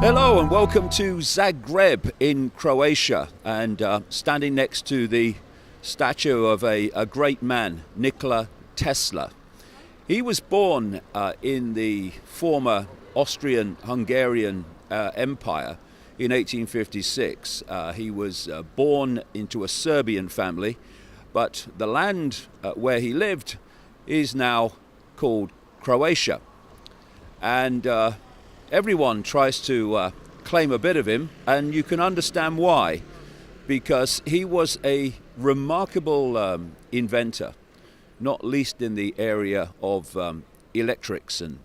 Hello and welcome to Zagreb in Croatia, and standing next to the statue of a great man, Nikola Tesla. He was born in the former Austrian-Hungarian Empire in 1856. He was born into a Serbian family, but the land where he lived is now called Croatia. And everyone tries to claim a bit of him, and you can understand why, because he was a remarkable inventor, not least in the area of electrics and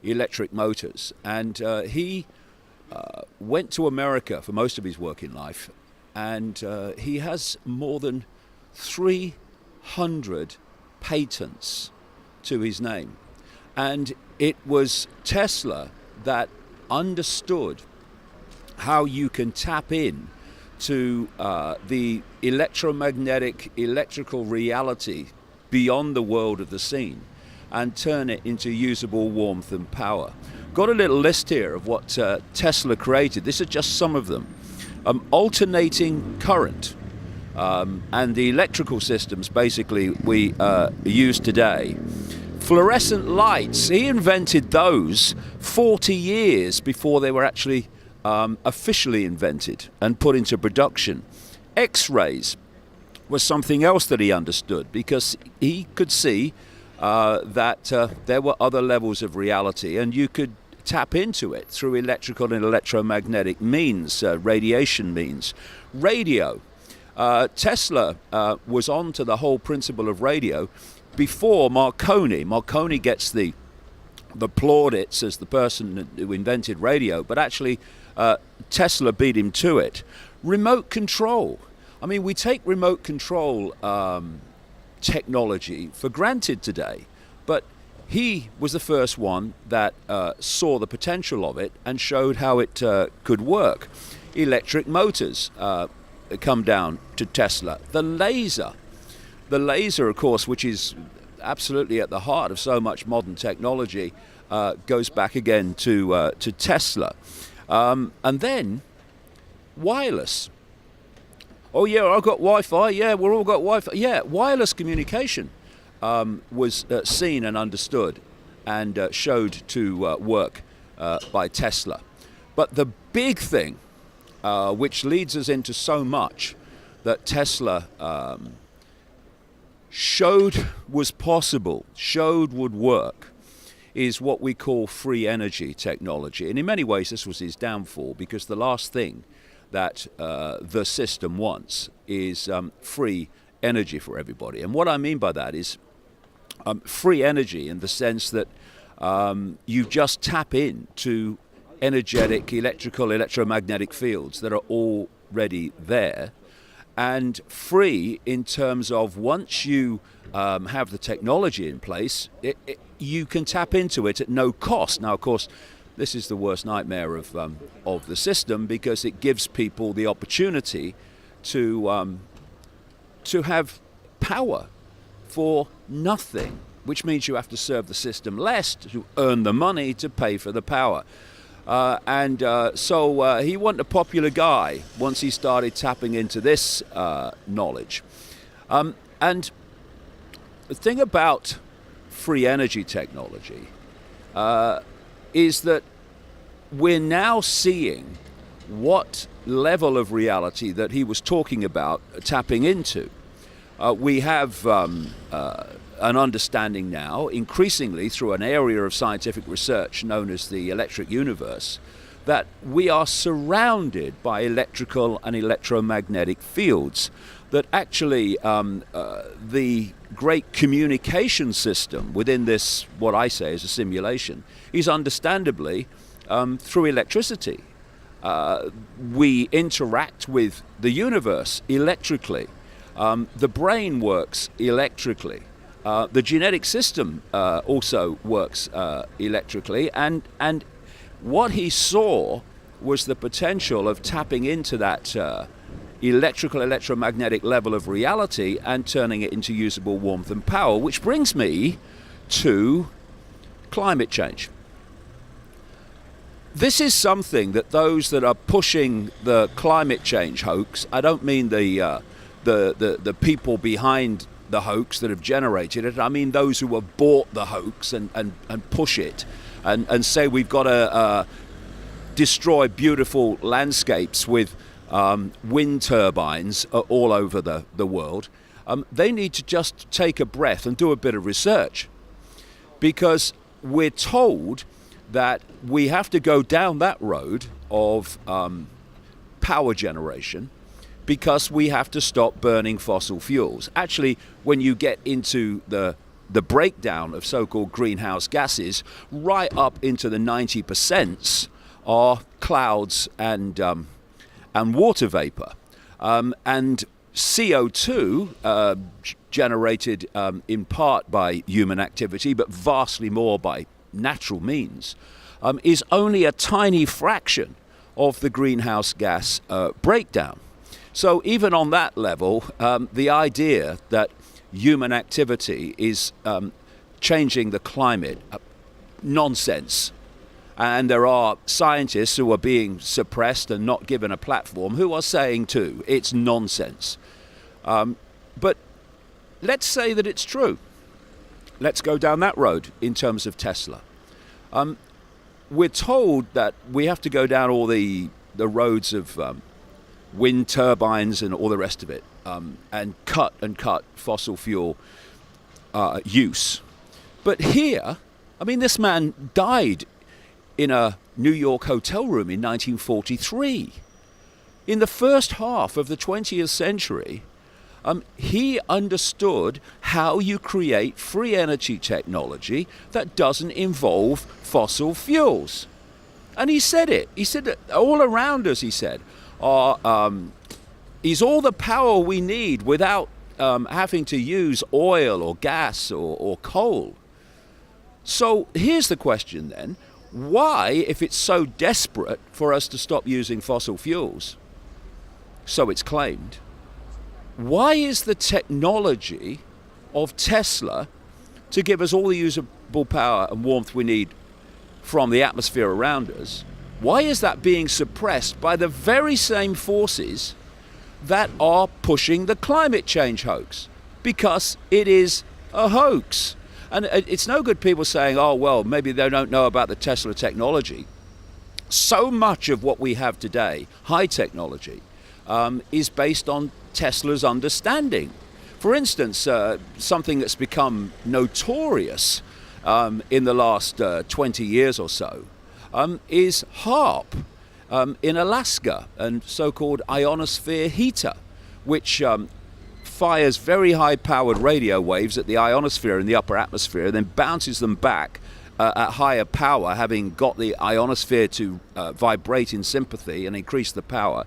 electric motors. And he went to America for most of his working life, and he has more than 300 patents to his name. And it was Tesla that understood how you can tap in to the electrical reality beyond the world of the scene and turn it into usable warmth and power. Got a little list here of what Tesla created. This is just some of them. Alternating current and the electrical systems basically we use today. Fluorescent lights, he invented those 40 years before they were actually officially invented and put into production. X-rays was something else that he understood, because he could see that there were other levels of reality and you could tap into it through electrical and electromagnetic means, radiation means. Radio. Tesla was on to the whole principle of radio before Marconi. Marconi gets the plaudits as the person who invented radio, but actually Tesla beat him to it. Remote control. I mean, we take remote control technology for granted today, but he was the first one that saw the potential of it and showed how it could work. Electric motors come down to Tesla. The laser, of course, which is absolutely at the heart of so much modern technology, goes back again to Tesla. And then wireless. Oh yeah, I've got Wi-Fi. Yeah, we've all got Wi-Fi. Yeah, wireless communication was seen and understood and showed to work by Tesla. But the big thing, which leads us into so much that Tesla showed was possible, showed would work, is what we call free energy technology. And in many ways this was his downfall, because the last thing that the system wants is free energy for everybody. And what I mean by that is free energy in the sense that you just tap into energetic electrical, electromagnetic fields that are already there, and free in terms of once you have the technology in place, you can tap into it at no cost. Now, of course, this is the worst nightmare of the system, because it gives people the opportunity to have power for nothing, which means you have to serve the system less to earn the money to pay for the power. So he wasn't a popular guy once he started tapping into this knowledge. And the thing about free energy technology is that we're now seeing what level of reality that he was talking about tapping into. We have an understanding now, increasingly through an area of scientific research known as the electric universe, that we are surrounded by electrical and electromagnetic fields, that actually the great communication system within this, what I say is a simulation, is understandably through electricity. We interact with the universe electrically. The brain works electrically. The genetic system also works electrically, and what he saw was the potential of tapping into that electrical, electromagnetic level of reality and turning it into usable warmth and power, which brings me to climate change. this is something that those that are pushing the climate change hoax, I don't mean the people behind the hoax that have generated it, I mean those who have bought the hoax and push it and say we've got to destroy beautiful landscapes with wind turbines all over the world. They need to just take a breath and do a bit of research, because we're told that we have to go down that road of power generation because we have to stop burning fossil fuels. Actually, when you get into the breakdown of so-called greenhouse gases, right up into the 90% are clouds and water vapor. And CO2, generated in part by human activity, but vastly more by natural means, is only a tiny fraction of the greenhouse gas breakdown. So even on that level, the idea that human activity is changing the climate, nonsense. And there are scientists who are being suppressed and not given a platform who are saying too, it's nonsense. But let's say that it's true. Let's go down that road in terms of Tesla. We're told that we have to go down all the roads of wind turbines and all the rest of it, and cut fossil fuel use. But here, I mean, this man died in a New York hotel room in 1943. In the first half of the 20th century, he understood how you create free energy technology that doesn't involve fossil fuels. And he said it. He said that all around us, he said, is all the power we need without having to use oil or gas or coal. So here's the question then. Why, if it's so desperate for us to stop using fossil fuels, so it's claimed, why is the technology of Tesla to give us all the usable power and warmth we need from the atmosphere around us, why is that being suppressed by the very same forces that are pushing the climate change hoax? Because it is a hoax. And it's no good people saying, oh, well, maybe they don't know about the Tesla technology. So much of what we have today, high technology, is based on Tesla's understanding. For instance, something that's become notorious in the last 20 years or so is HAARP in Alaska, and so-called ionosphere heater, which fires very high-powered radio waves at the ionosphere in the upper atmosphere, then bounces them back at higher power, having got the ionosphere to vibrate in sympathy and increase the power.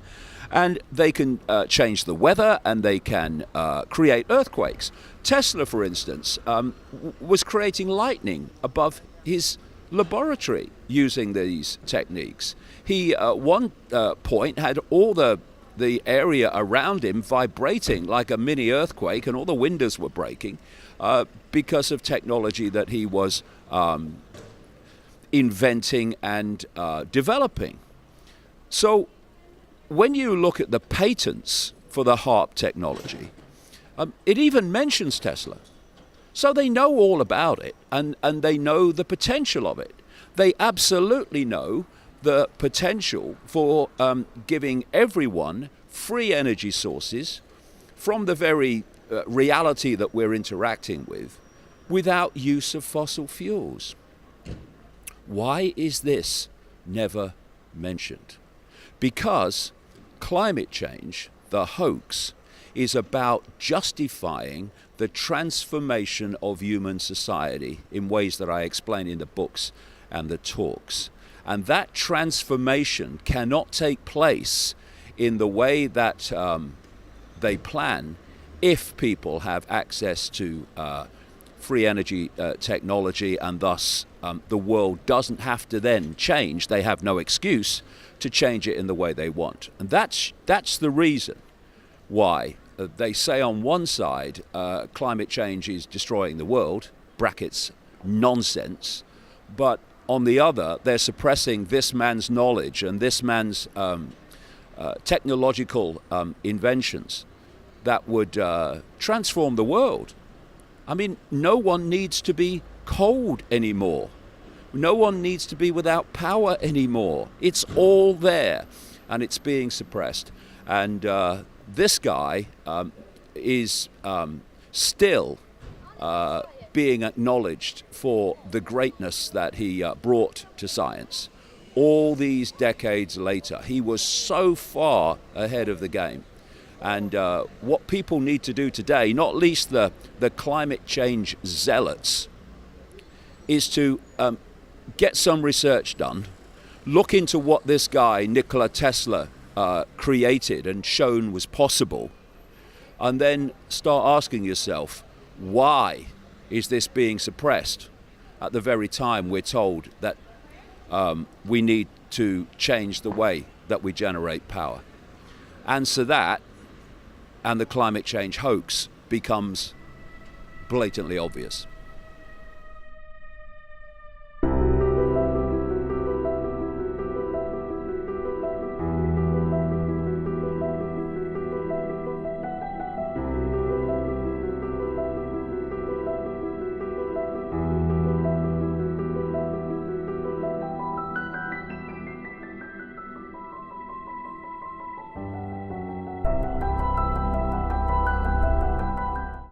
And they can change the weather, and they can create earthquakes. Tesla, for instance, was creating lightning above his laboratory using these techniques. He, at one point, had all the area around him vibrating like a mini earthquake, and all the windows were breaking because of technology that he was inventing and developing. So when you look at the patents for the HAARP technology, it even mentions Tesla. So they know all about it, and they know the potential of it. They absolutely know the potential for giving everyone free energy sources from the very reality that we're interacting with without use of fossil fuels. Why is this never mentioned? Because climate change, the hoax, is about justifying the transformation of human society in ways that I explain in the books and the talks. And that transformation cannot take place in the way that they plan if people have access to free energy technology, and thus the world doesn't have to then change. They have no excuse to change it in the way they want. And that's the reason why they say on one side climate change is destroying the world, brackets, nonsense, but on the other, they're suppressing this man's knowledge and this man's technological inventions that would transform the world. I mean, no one needs to be cold anymore. No one needs to be without power anymore. It's all there, and it's being suppressed. And this guy is still being acknowledged for the greatness that he brought to science. All these decades later, he was so far ahead of the game. And what people need to do today, not least the climate change zealots, is to get some research done, look into what this guy, Nikola Tesla, created and shown was possible, and then start asking yourself, why is this being suppressed at the very time we're told that we need to change the way that we generate power? Answer that, and the climate change hoax becomes blatantly obvious.